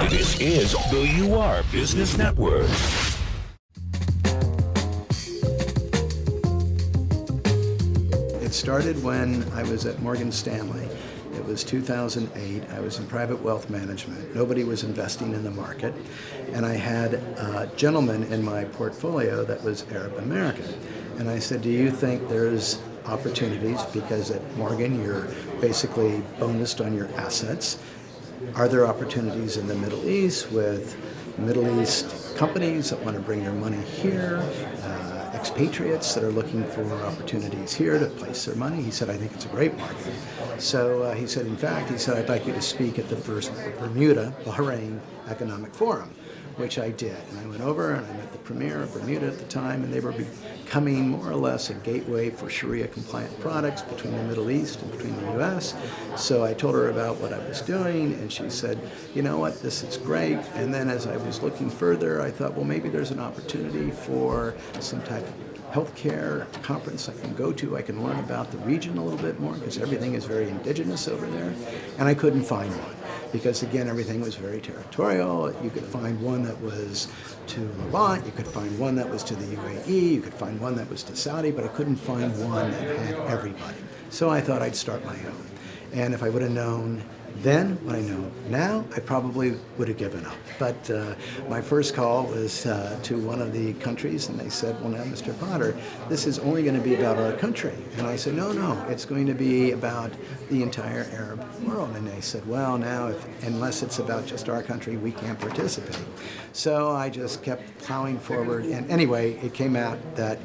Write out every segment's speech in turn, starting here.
This is the You Are Business Network. It started when I was at Morgan Stanley. It was 2008. I was in private wealth management. Nobody was investing in the market. And I had a gentleman in my portfolio that was Arab American. And I said, do you think there's opportunities? Because at Morgan, you're basically bonused on your assets. Are there opportunities in the Middle East with Middle East companies that want to bring their money here? Expatriates that are looking for opportunities here to place their money. He said, I think it's a great market. So he said, in fact, I'd like you to speak at the first Bermuda, Bahrain Economic Forum, which I did. And I went over and I met the premier of Bermuda at the time, and they were becoming more or less a gateway for Sharia-compliant products between the Middle East and between the U.S. So I told her about what I was doing, and she said, you know what, this is great. And then as I was looking further, I thought, well, maybe there's an opportunity for some type of healthcare conference I can go to. I can learn about the region a little bit more because everything is very indigenous over there. And I couldn't find one because, again, everything was very territorial. You could find one that was to Levant, you could find one that was to the UAE, you could find one that was to Saudi, but I couldn't find one that had everybody. So I thought I'd start my own. And if I would have known then what I know now, I probably would have given up. But my first call was to one of the countries, and they said, well, now, Mr. Potter, this is only going to be about our country. And I said, no, it's going to be about the entire Arab world. And they said, well, now, unless it's about just our country, we can't participate. So I just kept plowing forward. And anyway, it came out that,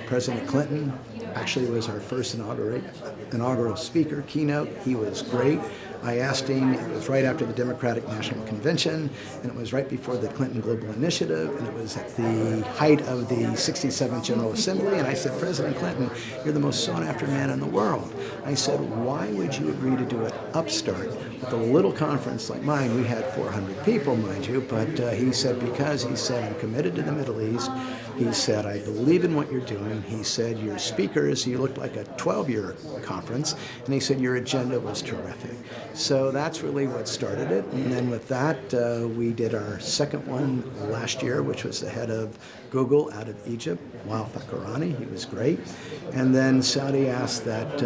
President Clinton actually was our first inaugural speaker, keynote. He was great. I asked him, it was right after the Democratic National Convention, and it was right before the Clinton Global Initiative, and it was at the height of the 67th General Assembly, and I said, President Clinton, you're the most sought-after man in the world. I said, why would you agree to do an upstart with a little conference like mine? We had 400 people, mind you, but he said, because he said, I'm committed to the Middle East. He said, I believe in what you're doing. He said, your speakers, you looked like a 12-year conference, and he said, your agenda was terrific. So that's really what started it. And then with that, we did our second one last year, which was the head of Google out of Egypt, Wael Fakrani. He was great. And then Saudi asked that,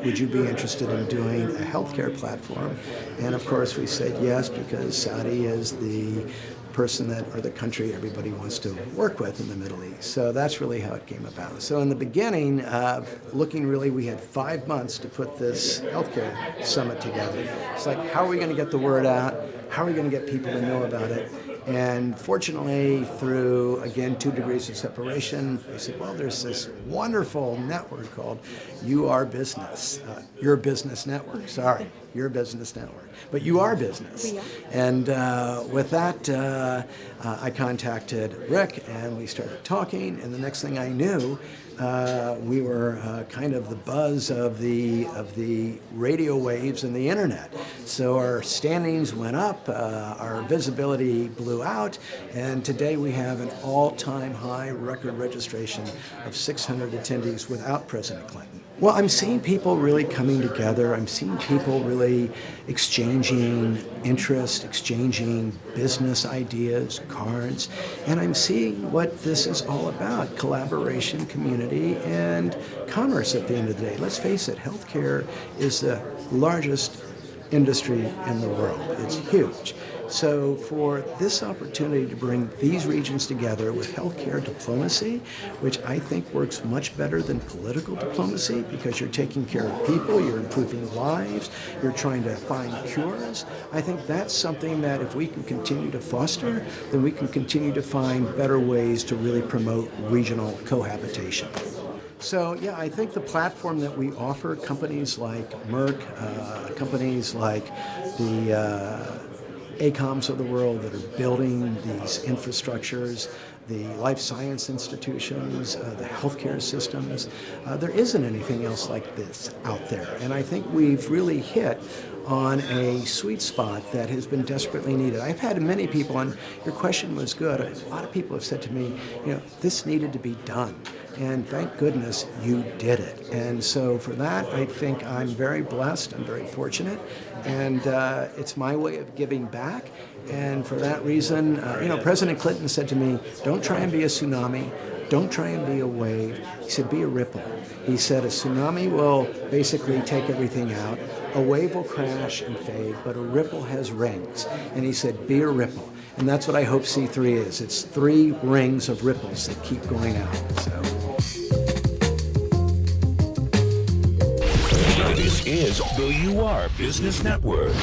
would you be interested in doing a healthcare platform? And of course, we said yes, because Saudi is the person or the country everybody wants to work with in the Middle East. So that's really how it came about. So in the beginning, we had 5 months to put this healthcare summit together. It's like, how are we going to get the word out? How are we going to get people to know about it? And fortunately, through, again, 2 degrees of separation, they said, well, there's this wonderful network called Your Business Network. Sorry, Your Business Network. But You Are Business. Yeah. And with that, I contacted Rick, and we started talking. And the next thing I knew, we were kind of the buzz of the radio waves and the internet. So our standings went up, our visibility blew out, and today we have an all-time high record registration of 600 attendees without President Clinton. Well, I'm seeing people really coming together. I'm seeing people really exchanging interest, exchanging business ideas, cards, and I'm seeing what this is all about: collaboration, community, and commerce at the end of the day. Let's face it, healthcare is the largest industry in the world. It's huge. So for this opportunity to bring these regions together with healthcare diplomacy, which I think works much better than political diplomacy, because you're taking care of people, you're improving lives, you're trying to find cures, I think that's something that if we can continue to foster, then we can continue to find better ways to really promote regional cohabitation. So, yeah, I think the platform that we offer companies like Merck, companies like the ACOMs of the world that are building these infrastructures, the life science institutions, the healthcare systems. There isn't anything else like this out there. And I think we've really hit on a sweet spot that has been desperately needed. I've had many people, and your question was good, a lot of people have said to me, this needed to be done. and thank goodness you did it. And so for that, I think I'm very blessed, I'm very fortunate, and it's my way of giving back. And for that reason, President Clinton said to me, don't try and be a tsunami, don't try and be a wave. He said, be a ripple. He said, a tsunami will basically take everything out, a wave will crash and fade, but a ripple has rings. And he said, be a ripple. And that's what I hope C3 is. It's 3 rings of ripples that keep going out. So. This is the UR Business Network.